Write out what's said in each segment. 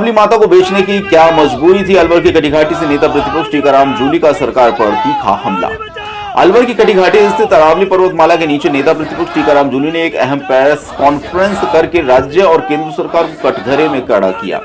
अरावली माता को बेचने की क्या मजबूरी थी? अलवर की कटिघाटी से नेता प्रतिपक्ष टीकाराम जूली का सरकार पर तीखा हमला। अलवर की कटिघाटी स्थित अरावली पर्वतमाला के नीचे नेता प्रतिपक्ष टीकाराम जूली ने एक अहम प्रेस कॉन्फ्रेंस करके राज्य और केंद्र सरकार को कटघरे में खड़ा किया।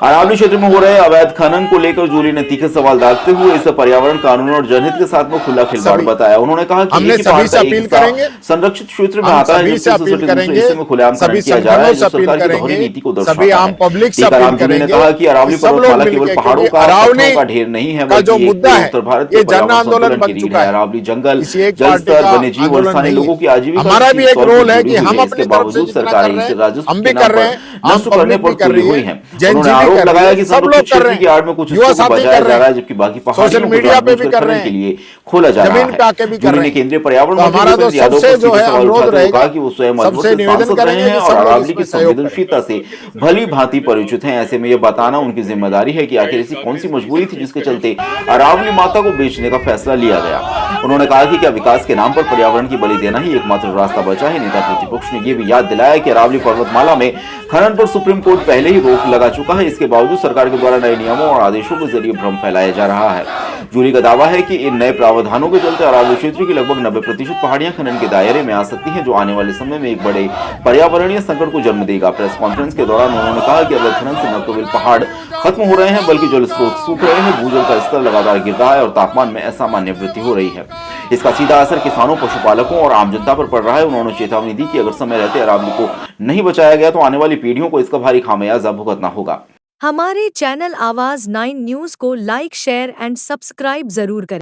अरावली क्षेत्र में हो रहे अवैध खनन को लेकर जूली ने तीखे सवाल दागते हुए इसे पर्यावरण कानून और जनहित के साथ में खुला खिलवाड़ बताया। उन्होंने कहा कि एक ही पहाड़ का एक हिस्सा संरक्षित क्षेत्र में आता है, जबकि दूसरे हिस्से में खुलेआम खनन किया जा रहा है, जो सरकार की दोहरी नीति को दर्शाता है। टीकाराम जूली ने कहा कि अरावली पर्वतमाला केवल पहाड़ों का ढेर नहीं है, बल्कि उत्तर भारत के पर्यावरण संतुलन की रीढ़ है। अरावली जंगल, जलस्तर, वन्यजीव और स्थानीय लोगों की आजीविका हमारा भी एक रोल है कि हम अपनी इसके तरफ से बावजूद जितना सरकारें कर रहे इसे हैं राजस्व हम के भी नाम कर रहे पर हैं, नष्ट करने पर तुली हुई है। उन्होंने आरोप लगाया कि संरक्षित क्षेत्र की आड़ में कुछ हिस्सों को बचाया जा रहा है, जबकि बाकी पहाड़ियों को जानबूझकर खनन के लिए खोला जा रहा है। जूली ने केंद्रीय पर्यावरण मंत्री भूपेंद्र यादव पर सीधे सवाल उठाते हुए कहा कि वो स्वयं वर्षों से सांसद रहे हैं और अरावली की संवेदनशीलता से भली भांति परिचित हैं। ऐसे में यह बताना उनकी जिम्मेदारी है कि आखिर ऐसी कौन सी मजबूरी थी जिसके चलते अरावली माता को बेचने का फैसला लिया गया। उन्होंने कहा कि क्या विकास के नाम पर पर्यावरण की बलि देना ही एकमात्र रास्ता बचा है। नेता प्रतिपक्ष ने यह भी याद दिलाया कि अरावली पर्वतमाला में खनन पर सुप्रीम कोर्ट पहले ही रोक लगा चुका है। इसके बावजूद सरकार के द्वारा नए नियमों और आदेशों के जरिए भ्रम फैलाया जा रहा है। जूली का दावा है कि इन नए प्रावधानों के चलते अरावली क्षेत्र की लगभग 90% पहाड़ियां खनन के दायरे में आ सकती हैं, जो आने वाले समय में एक बड़े पर्यावरणीय संकट को जन्म देगा। प्रेस कॉन्फ्रेंस के दौरान उन्होंने कहा कि अवैध खनन से न केवल पहाड़ खत्म हो रहे हैं, बल्कि जल स्रोत सूख रहे हैं, भूजल का स्तर लगातार गिर रहा है और तापमान में असामान्य वृद्धि हो रही है। इसका सीधा असर किसानों, पशुपालकों और आम जनता पर पड़ रहा है। उन्होंने चेतावनी दी कि अगर समय रहते अरावली को नहीं बचाया गया तो आने वाली पीढ़ियों को इसका भारी खामियाजा भुगतना होगा। हमारे चैनल आवाज 9 न्यूज को लाइक, शेयर एंड सब्सक्राइब जरूर करें।